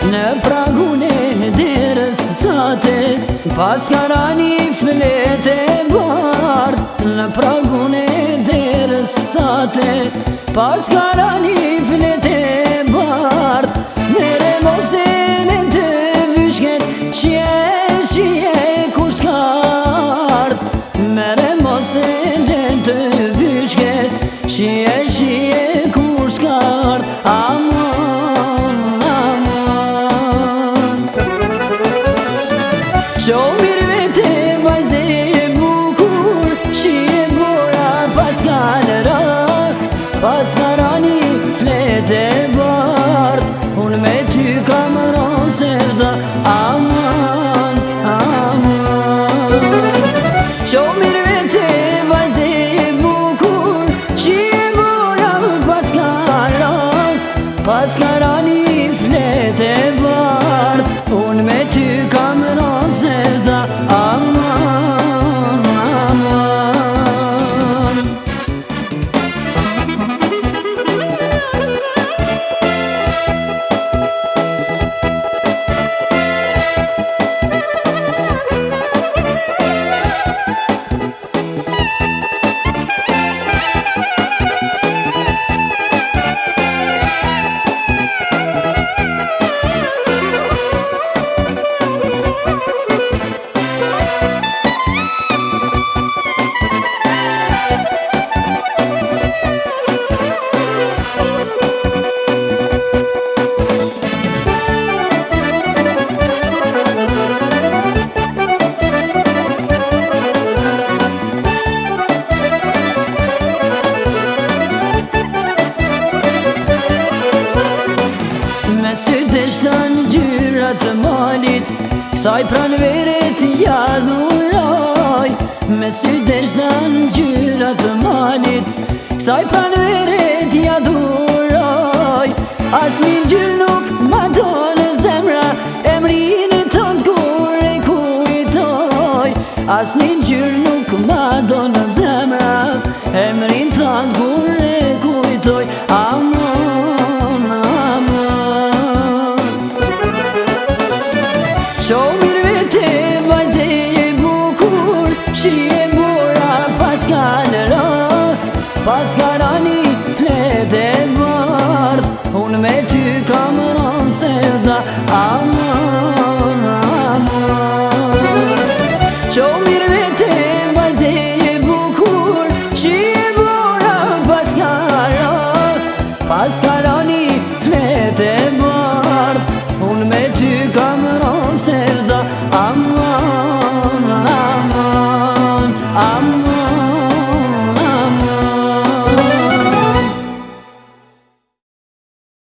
Në pragun e derës sate, pas kara një flet e bardh. Në pragun e derës sate, pas kara një flet e bardh. Mere mosen e të vyshket, shie kusht kard. Mere mosen e të vyshket, shie kusht kard. Qo mirë vete vajze e bukur, shie bora pas kara një flet e bardh. Unë me ty kam roserda, aman, aman. Qo mirë vete vajze e bukur, shie bora pas kara një flet e bardh. Unë me ty kam roserda, aman, aman. Gjyrat malit, kësaj pranveret ja dhuroj. Me sy deshtan gjyrat malit, kësaj pranveret ja dhuroj. As një gjyr nuk ma do në zemra, emrin tënd kur e kujtoj. As një gjyr nuk ma do në zemra, emrin tënd kur e kujtoj. Amon, amon. Qo mirë vete vajze e bukur, shie bora pas kara një flet e bardh. Unë me ty kam roserda, aman.